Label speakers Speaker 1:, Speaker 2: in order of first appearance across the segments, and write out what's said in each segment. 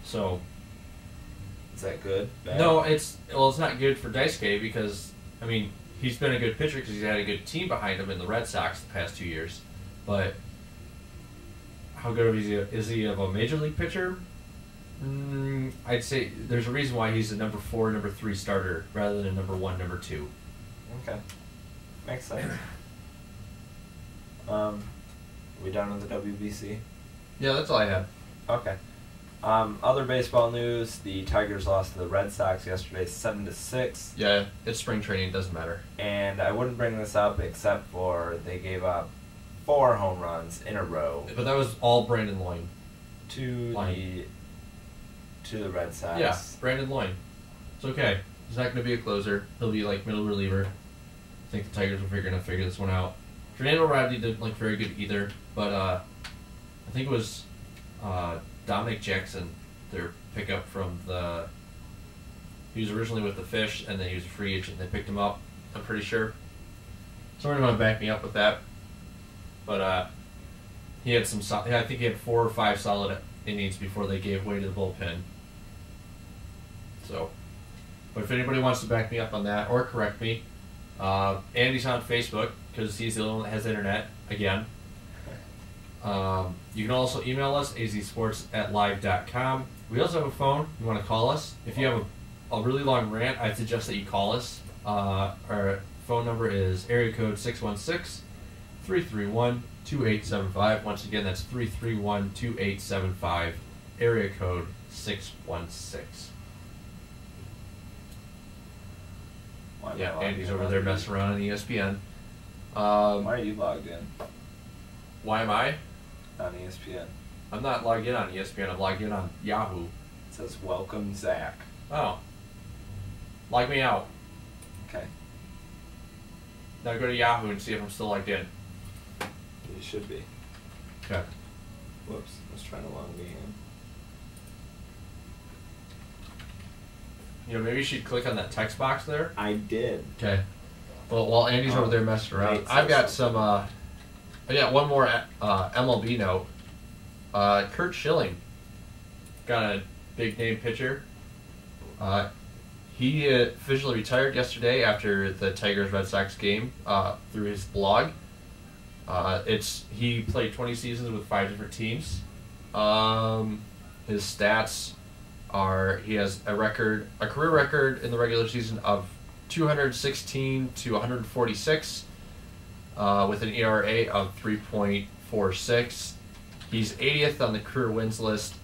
Speaker 1: So.
Speaker 2: Is that good? Bad?
Speaker 1: No, it's not good for Daisuke because I mean he's been a good pitcher because he's had a good team behind him in the Red Sox the past 2 years, but how good is he of a major league pitcher? I'd say there's a reason why he's a number 4, number 3 starter rather than a number 1, number 2.
Speaker 2: Okay, makes sense. We done with the WBC?
Speaker 1: Yeah, that's all I had.
Speaker 2: Okay. Other baseball news: the Tigers lost to the Red Sox yesterday, 7-6.
Speaker 1: Yeah, it's spring training. Doesn't matter.
Speaker 2: And I wouldn't bring this up except for they gave up 4 home runs in a row.
Speaker 1: But that was all Brandon Loyne.
Speaker 2: To the Red Sox.
Speaker 1: Yeah, Brandon Loyne. It's okay. He's not going to be a closer. He'll be like middle reliever. I think the Tigers are figure this one out. Fernando Rodney didn't look very good either, but I think it was Dominic Jackson, their pickup from the. He was originally with the Fish, and then he was a free agent. They picked him up. I'm pretty sure. Somebody want to back me up with that, but he had some. I think he had 4 or 5 solid innings before they gave way to the bullpen. So, but if anybody wants to back me up on that or correct me, Andy's on Facebook because he's the only one that has internet again. You can also email us, azsports@live.com. We also have a phone. You want to call us. If you have a really long rant, I suggest that you call us. Our phone number is area code 616-331-2875. Once again, that's 331-2875, area code 616. Yeah, Andy's over there messing around on ESPN.
Speaker 2: Why are you logged in
Speaker 1: Why am I?
Speaker 2: on ESPN?
Speaker 1: I'm not logged in on ESPN. I'm logged in on Yahoo.
Speaker 2: It says, welcome, Zach.
Speaker 1: Oh. Log me out.
Speaker 2: Okay.
Speaker 1: Now go to Yahoo and see if I'm still logged in.
Speaker 2: You should be.
Speaker 1: Okay.
Speaker 2: Whoops. I was trying to log me in.
Speaker 1: You know, maybe you should click on that text box there.
Speaker 2: I did.
Speaker 1: Okay. Well, while Andy's over there messing around,
Speaker 2: right,
Speaker 1: I've got some. I got one more MLB note. Kurt Schilling got a big name pitcher. He officially retired yesterday after the Tigers Red Sox game through his blog. He played 20 seasons with 5 different teams. His stats are he has a career record in the regular season of 216 to 146 with an ERA of 3.46. He's 80th on the career wins list.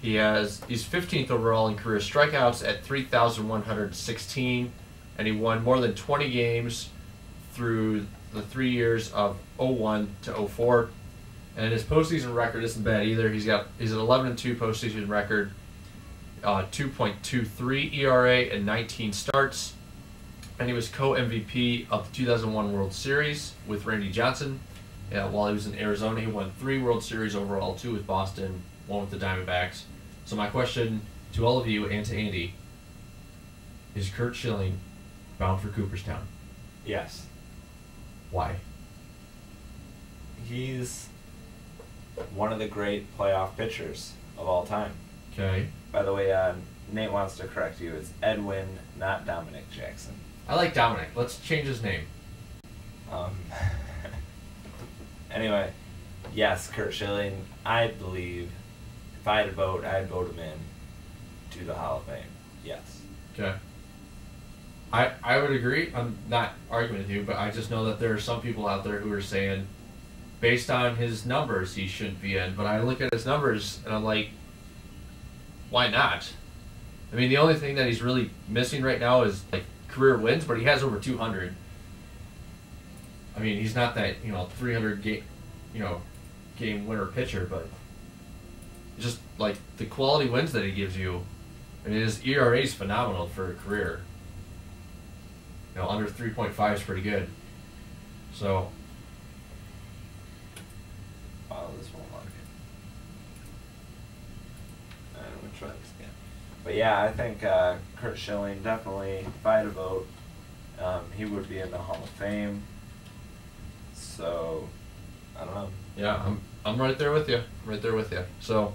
Speaker 1: He's 15th overall in career strikeouts at 3,116, and he won more than 20 games through the 3 years of 01 to 04. And his postseason record isn't bad either. He's an 11-2 postseason record, 2.23 ERA and 19 starts, and he was co-MVP of the 2001 World Series with Randy Johnson. While he was in Arizona, he won 3 World Series overall, 2 with Boston, 1 with the Diamondbacks. So my question to all of you and to Andy, is Kurt Schilling bound for Cooperstown?
Speaker 2: Yes.
Speaker 1: Why?
Speaker 2: He's one of the great playoff pitchers of all time.
Speaker 1: Okay.
Speaker 2: By the way, Nate wants to correct you. It's Edwin, not Dominic Jackson.
Speaker 1: I like Dominic. Let's change his name.
Speaker 2: Anyway, yes, Kurt Schilling, I believe, if I had to vote, I'd vote him in to the Hall of Fame. Yes.
Speaker 1: Okay. I would agree. I'm not arguing with you, but I just know that there are some people out there who are saying, based on his numbers, he shouldn't be in. But I look at his numbers, and I'm like, why not? I mean, the only thing that he's really missing right now is like career wins, but he has over 200. I mean, he's not that 300 game winner pitcher, but just like the quality wins that he gives you. I mean, his ERA is phenomenal for a career. Under 3.5 is pretty good. So.
Speaker 2: Wow, this won't work. I'm gonna try this again. But yeah, I think Kurt Schilling definitely, if I had to vote, he would be in the Hall of Fame. So, I don't know.
Speaker 1: Yeah, I'm right there with you. So,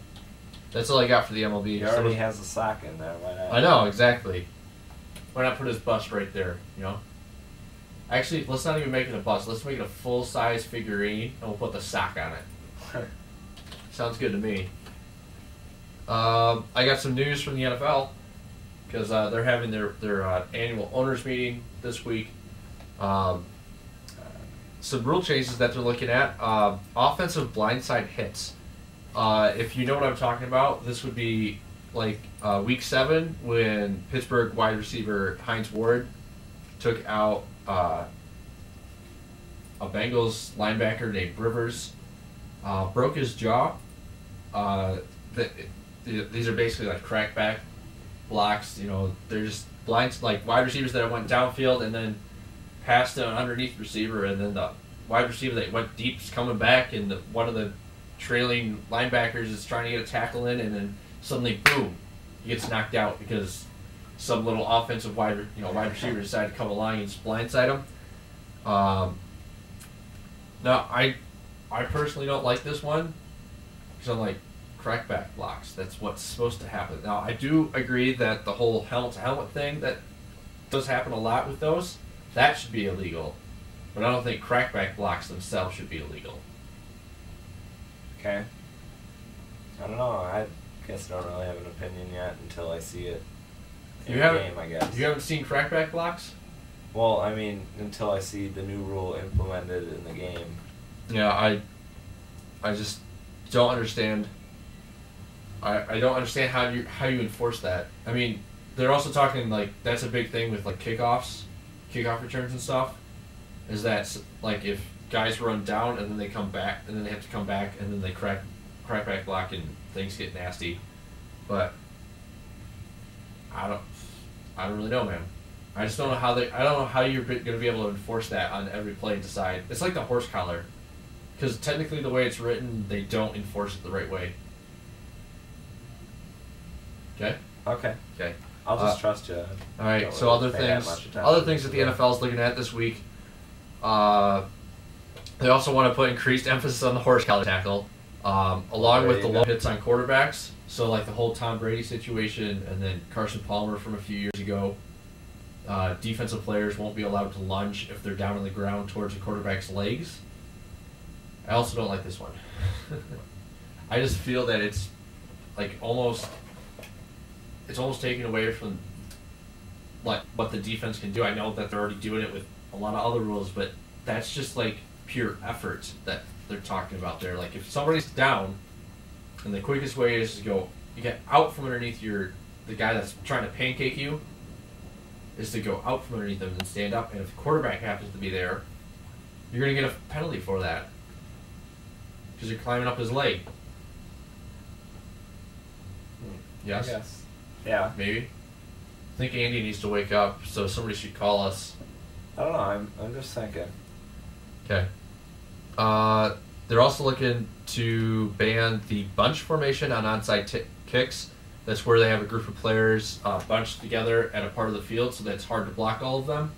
Speaker 1: That's all I got for the MLB.
Speaker 2: He already has a sock in there. Why not?
Speaker 1: I know, exactly. Why not put his bust right there, you know? Actually, let's not even make it a bust. Let's make it a full-size figurine, and we'll put the sock on it. Sounds good to me. I got some news from the NFL, because they're having their annual owners meeting this week. Some rule changes that they're looking at. Offensive blindside hits. If you know what I'm talking about, this would be like Week 7 when Pittsburgh wide receiver Hines Ward took out a Bengals linebacker named Rivers, broke his jaw. These are basically like crackback blocks. You know, they're just blinds, like wide receivers that went downfield and then passed an underneath receiver, and then the wide receiver that went deep is coming back, and one of the trailing linebackers is trying to get a tackle in, and then suddenly, boom, he gets knocked out because some little offensive wide receiver decided to come along and just blindside him. Now, I personally don't like this one because I'm like, crackback blocks. That's what's supposed to happen. Now, I do agree that the whole helmet-to-helmet thing that does happen a lot with those, that should be illegal. But I don't think crackback blocks themselves should be illegal.
Speaker 2: Okay. I don't know. I guess I don't really have an opinion yet until I see it in the game, I guess.
Speaker 1: You haven't seen crackback blocks?
Speaker 2: Well, I mean, until I see the new rule implemented in the game.
Speaker 1: Yeah, I just don't understand. I don't understand how you enforce that. I mean, they're also talking like that's a big thing with like kickoff returns and stuff. Is that like if guys run down and then they come back and then they have to come back and then they crackback block and things get nasty. But I don't really know, man. I just don't know how I don't know how you're going to be able to enforce that on every play and decide. It's like the horse collar, because technically the way it's written, they don't enforce it the right way. Okay.
Speaker 2: Okay.
Speaker 1: Okay.
Speaker 2: I'll just trust you.
Speaker 1: All right.
Speaker 2: Don't
Speaker 1: So
Speaker 2: really
Speaker 1: other
Speaker 2: pay that
Speaker 1: things,
Speaker 2: much attention
Speaker 1: other things that the
Speaker 2: to that.
Speaker 1: NFL is looking at this week. They also want to put increased emphasis on the horse collar tackle, along with the low hits on quarterbacks. So like the whole Tom Brady situation, and then Carson Palmer from a few years ago. Defensive players won't be allowed to lunge if they're down on the ground towards the quarterback's legs. I also don't like this one. I just feel that it's like almost taken away from like what the defense can do. I know that they're already doing it with a lot of other rules, but that's just like pure effort that they're talking about there. Like if somebody's down, and the quickest way is to get out from underneath the guy that's trying to pancake you, is to go out from underneath them and stand up. And if the quarterback happens to be there, you're going to get a penalty for that because you're climbing up his leg. Yes?
Speaker 2: Yes. Yeah.
Speaker 1: Maybe? I think Andy needs to wake up, so somebody should call us.
Speaker 2: I don't know. I'm just thinking.
Speaker 1: Okay. They're also looking to ban the bunch formation on onside kicks. That's where they have a group of players bunched together at a part of the field so that it's hard to block all of them.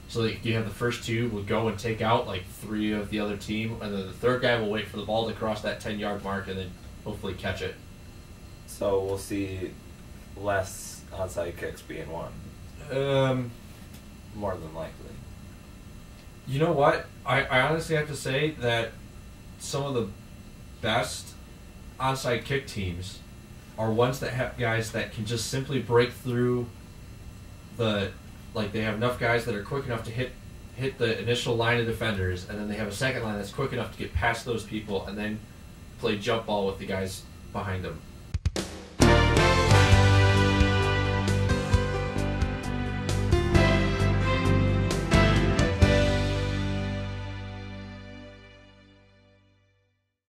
Speaker 1: So that you have the first two will go and take out like 3 of the other team, and then the third guy will wait for the ball to cross that 10-yard mark and then hopefully catch it.
Speaker 2: So we'll see less onside kicks being won. More than likely.
Speaker 1: You know what? I honestly have to say that some of the best onside kick teams are ones that have guys that can just simply break through they have enough guys that are quick enough to hit the initial line of defenders, and then they have a second line that's quick enough to get past those people and then play jump ball with the guys behind them.